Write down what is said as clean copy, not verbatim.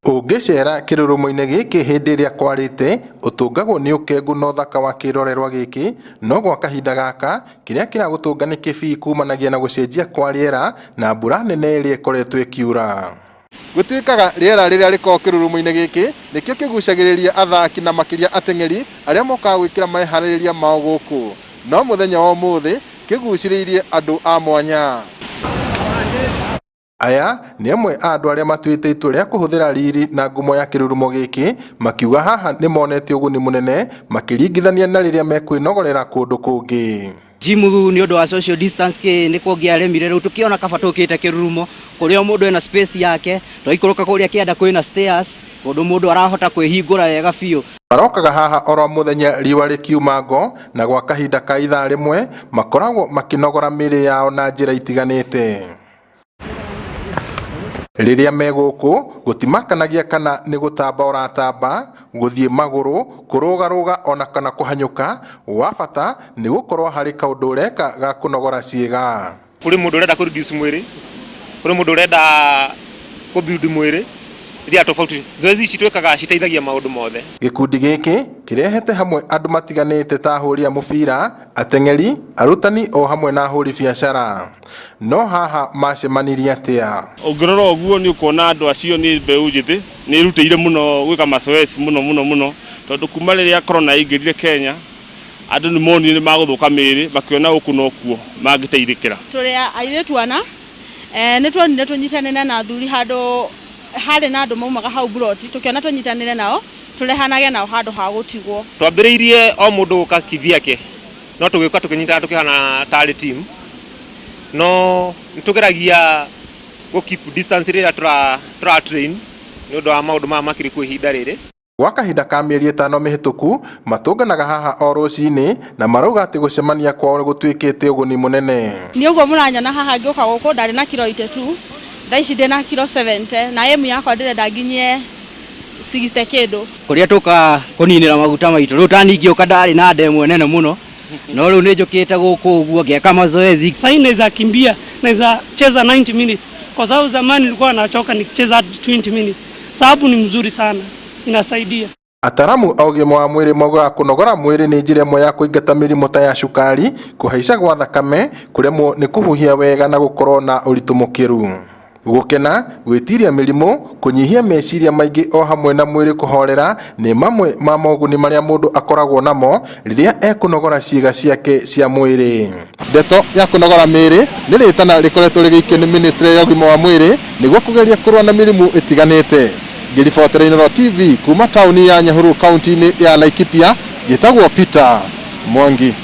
Ungicera kirurumo-ini giki hindi iria kwarite utungagwo ni ukengu na uthaka wa kirorerwa giki no gwa kahinda gaka kiria kiragutunga ni kibii kumanagia na gucenjia kwa riera na mbura nene iria ikoretwo ikiura. Gutwikaga riera riria riko kirurumo-ini giki nikio kigucagiriria athaki na makiria ateng'eri aria mokaga gwikira mehaririria mao guku, no muthenya wa umuthi kiguciriirie andu a mwanya. Aya ni amwe a andu aria matuite itua ria kuhuthira riri na ngumo ya kirurumo giki makiuga haha ni monete uguni munene makiringithania na riria mekwinogorera kundu kungi. Jimu ni undu wa social distance ni kuongiaremire riu tukiona kaba tukite kirurumo kuria mundu ena space yake twaikoroka kuria kienda kwina stairs kundu mundu arahota kwihingura wega biu. Marokaga haha oro muthenya riwa rikiumango na gwa kahinda ka ithaa rimwe makoragwo makinogora miri yao na njira itiganite. Riria meguku gutimakanagia kana ni gutamba uratamba guthie maguru kurugaruga ona kana kuhanyuka wa bata ni gukorwo hari kaundu ureka ga kunogora ciiga. Kuri mundu urenda ku reduce mwiri, kuri mundu urenda ku build mwiri iria tofauti zoezi ici twekaga citeithagia maundu mothe. Gikundi giki kirehete hamwe andu matiganite ta ahuri a mubira, ateng'eri, arutani o hamwe na ahuri biacara. No haha macemanirie atia. Ungirora uguo ni ukona andu acio ni mbeu njithi ni rutire muno gwika masoesi muno tondu kuma riria corona ingirire Kenya andu ni moni ni maguthuka miri makiona uku no kuo mangiteithikira. Turi airitu ana ni twonire tunyitanire na athuri handu hari na andu maumaga hau broti tukiona tunyitanire nao turehanage nao handu ha gutigwo. Twambiriirie o mundu guka kivyake no tugikuka tukinyitana tukihana tari team no nitugeragia go keep distance riria tra train ni undu wa maundu ma makiri ku ihinda riri. Gwa kahinda ka mieri 5 mihituku matunganaga haha o rucini na marauga ati gucemania kwao gutwikite uguni munene. Ni uguo muranyona haha ngiuka guku ndari na kilo 82 ndaici ndina kilo 70 na emu yakwa ndirenda nginyie 60 kindu. Kuria tuka kuninira maguta maitu riu taningi ukandari na ndemwe nene muno no riu ni njukite guku uguo ngieka mazoezi. Sasa naweza kimbia, naweza cheza 90 minutes kwa sababu zamani nilikuwa nachoka nikicheza 20 minutes. Sababu ni mzuri sana, inasaidia. Ataramu augima wa mwiri moga kunogora mwiri ni njira imwe ya kuingata mirimu ta ya cukari, kuhaica gwa thakame, kuremwo ni kuhuhia wega na gukorwo na uritu mukiru. Gukena, gwitiria mirimu, kunyihia meciria maingi o hamwe na mwiri kuhorera ni mamwe ma moguni maria mundu akoragwo namo riria ekunogora ciiga ciake cia mwiri. Ndeto ya kunogora miri ni ritana rikoretwo rigikio ni Ministry ya ugima wa mwiri niguo kugeria kurwa na mirimu itiganite. Ngiribotera Inooro TV kuma tauni ya Nyahururu kaunti-ini ya Laikipia, gitagwo Peter Mwangi.